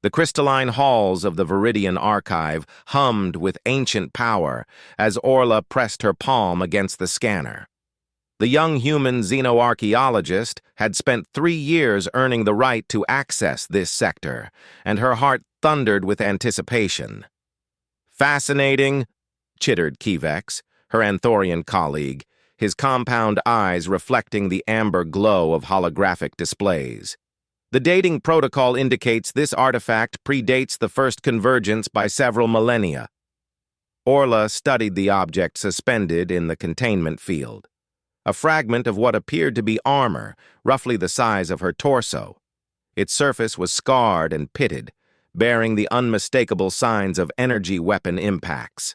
The crystalline halls of the Viridian archive hummed with ancient power as Orla pressed her palm against the scanner. The young human xenoarchaeologist had spent 3 years earning the right to access this sector, and her heart thundered with anticipation. "Fascinating," chittered Kivex, her Anthorian colleague, his compound eyes reflecting the amber glow of holographic displays. "The dating protocol indicates this artifact predates the first convergence by several millennia." Orla studied the object suspended in the containment field. A fragment of what appeared to be armor, roughly the size of her torso. Its surface was scarred and pitted, bearing the unmistakable signs of energy weapon impacts.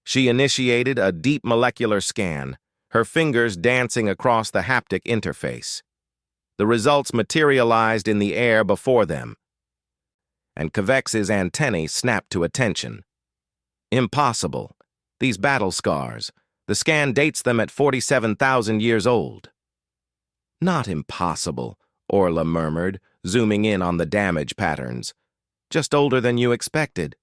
She initiated a deep molecular scan, her fingers dancing across the haptic interface. The results materialized in the air before them, and Kvex's antennae snapped to attention. Impossible. These battle scars. The scan dates them at 47,000 years old. "Not impossible," Orla murmured, zooming in on the damage patterns. "Just older than you expected."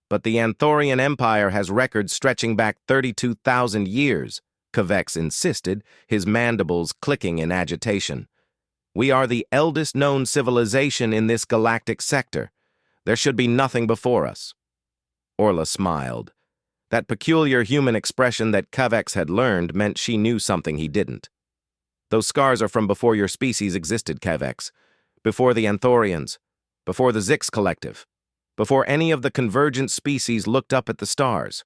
"But the Anthorian Empire has records stretching back 32,000 years, Kvex insisted, his mandibles clicking in agitation. "We are the eldest known civilization in this galactic sector. There should be nothing before us." Orla smiled. That peculiar human expression that Kvex had learned meant she knew something he didn't. "Those scars are from before your species existed, Kvex. Before the Anthorians. Before the Zix Collective. Before any of the convergent species looked up at the stars."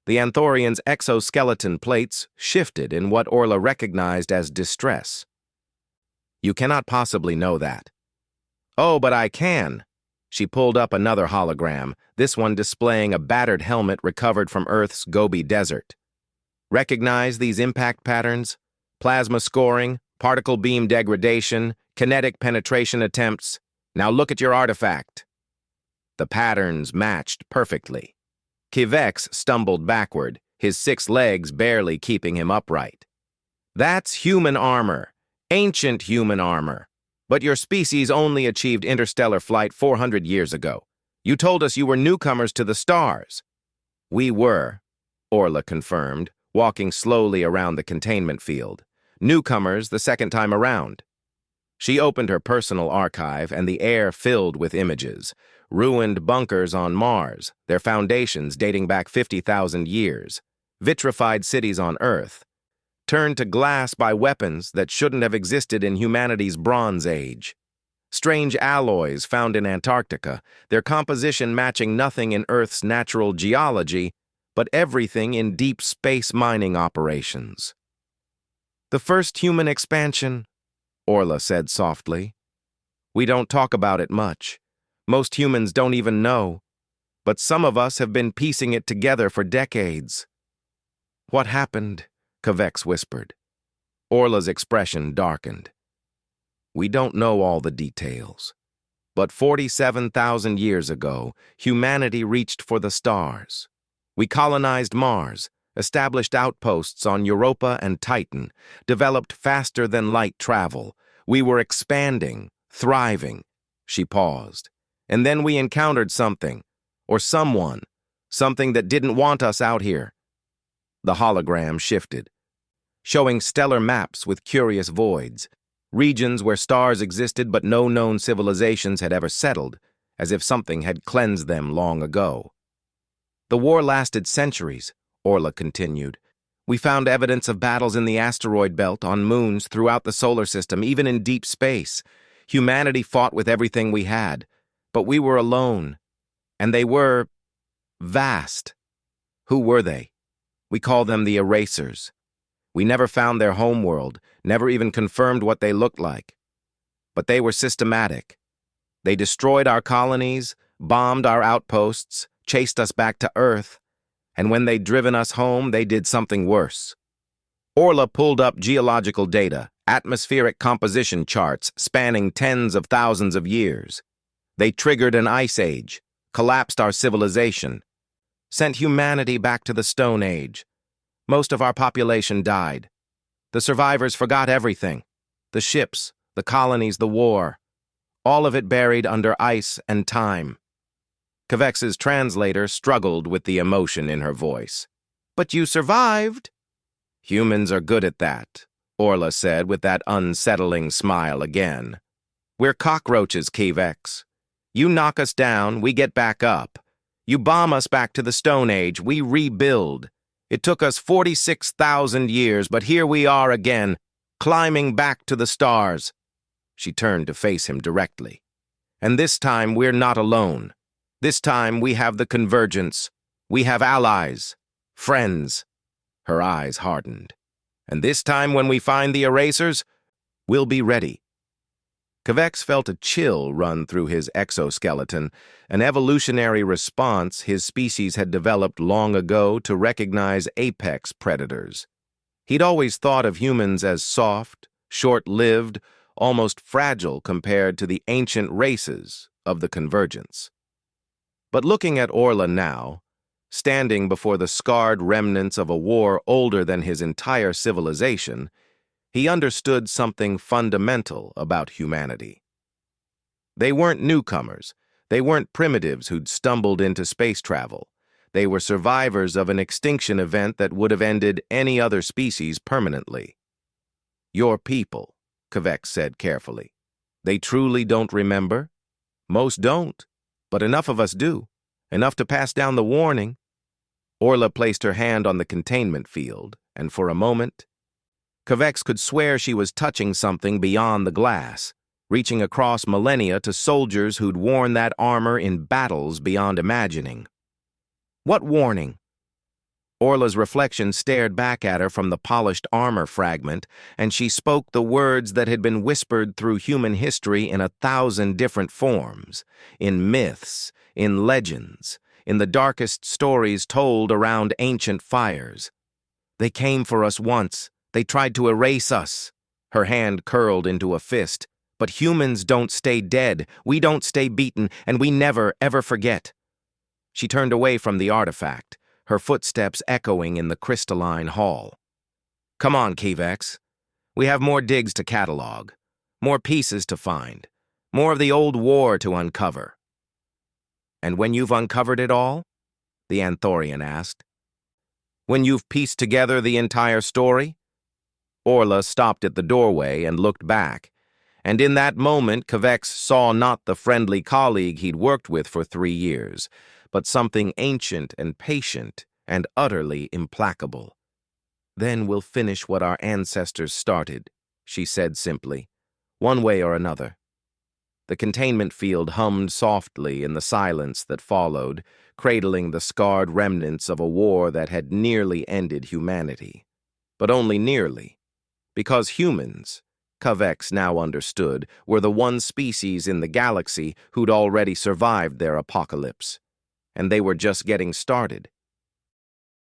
The Anthorians' exoskeleton plates shifted in what Orla recognized as distress. "You cannot possibly know that." "Oh, but I can." She pulled up another hologram, this one displaying a battered helmet recovered from Earth's Gobi Desert. "Recognize these impact patterns? Plasma scoring, particle beam degradation, kinetic penetration attempts. Now look at your artifact." The patterns matched perfectly. Kvex stumbled backward, his 6 legs barely keeping him upright. "That's human armor. Ancient human armor. But your species only achieved interstellar flight 400 years ago. You told us you were newcomers to the stars." "We were," Orla confirmed, walking slowly around the containment field. "Newcomers the second time around." She opened her personal archive, and the air filled with images. Ruined bunkers on Mars, their foundations dating back 50,000 years. Vitrified cities on Earth. Turned to glass by weapons that shouldn't have existed in humanity's Bronze Age. Strange alloys found in Antarctica, their composition matching nothing in Earth's natural geology, but everything in deep space mining operations. "The first human expansion," Orla said softly. "We don't talk about it much. Most humans don't even know. But some of us have been piecing it together for decades." "What happened?" Kvex whispered. Orla's expression darkened. "We don't know all the details. But 47,000 years ago, humanity reached for the stars. We colonized Mars, established outposts on Europa and Titan, developed faster-than-light travel. We were expanding, thriving." She paused. "And then we encountered something, or someone, something that didn't want us out here." The hologram shifted, showing stellar maps with curious voids, regions where stars existed but no known civilizations had ever settled, as if something had cleansed them long ago. "The war lasted centuries," Orla continued. "We found evidence of battles in the asteroid belt, on moons, throughout the solar system, even in deep space. Humanity fought with everything we had, but we were alone. And they were vast." "Who were they?" "We call them the Erasers. We never found their homeworld, never even confirmed what they looked like. But they were systematic. They destroyed our colonies, bombed our outposts, chased us back to Earth, and when they'd driven us home, they did something worse." Orla pulled up geological data, atmospheric composition charts spanning tens of thousands of years. "They triggered an ice age, collapsed our civilization, sent humanity back to the Stone Age. Most of our population died. The survivors forgot everything. The ships, the colonies, the war. all of it buried under ice and time. Kavex's translator struggled with the emotion in her voice. "But you survived." "Humans are good at that," Orla said with that unsettling smile again. "We're cockroaches, Kavex. You knock us down, we get back up. You bomb us back to the Stone Age, we rebuild. It took us 46,000 years, but here we are again, climbing back to the stars." She turned to face him directly. "And this time we're not alone. This time we have the Convergence. We have allies, friends." Her eyes hardened. "And this time when we find the erasers, we'll be ready." Kavex felt a chill run through his exoskeleton, an evolutionary response his species had developed long ago to recognize apex predators. He'd always thought of humans as soft, short-lived, almost fragile compared to the ancient races of the Convergence. But looking at Orla now, standing before the scarred remnants of a war older than his entire civilization, he understood something fundamental about humanity. They weren't newcomers. They weren't primitives who'd stumbled into space travel. They were survivors of an extinction event that would have ended any other species permanently. "Your people," Kavex said carefully. "They truly don't remember? Most don't, but enough of us do. Enough to pass down the warning." Orla placed her hand on the containment field, and for a moment, Kavex could swear she was touching something beyond the glass, reaching across millennia to soldiers who'd worn that armor in battles beyond imagining. "What warning?" Orla's reflection stared back at her from the polished armor fragment, and she spoke the words that had been whispered through human history in 1,000 different forms, in myths, in legends, in the darkest stories told around ancient fires. "They came for us once. They tried to erase us." Her hand curled into a fist. "But humans don't stay dead. We don't stay beaten, and we never, ever forget." She turned away from the artifact, her footsteps echoing in the crystalline hall. "Come on, Kavex. We have more digs to catalog, more pieces to find, more of the old war to uncover." "And when you've uncovered it all?" the Anthorian asked. "When you've pieced together the entire story?" Orla stopped at the doorway and looked back, and in that moment Kavex saw not the friendly colleague he'd worked with for 3 years, but something ancient and patient and utterly implacable. "Then we'll finish what our ancestors started," she said simply, "one way or another." The containment field hummed softly in the silence that followed, cradling the scarred remnants of a war that had nearly ended humanity. But only nearly, because humans, Kavex now understood, were the one species in the galaxy who'd already survived their apocalypse. And they were just getting started.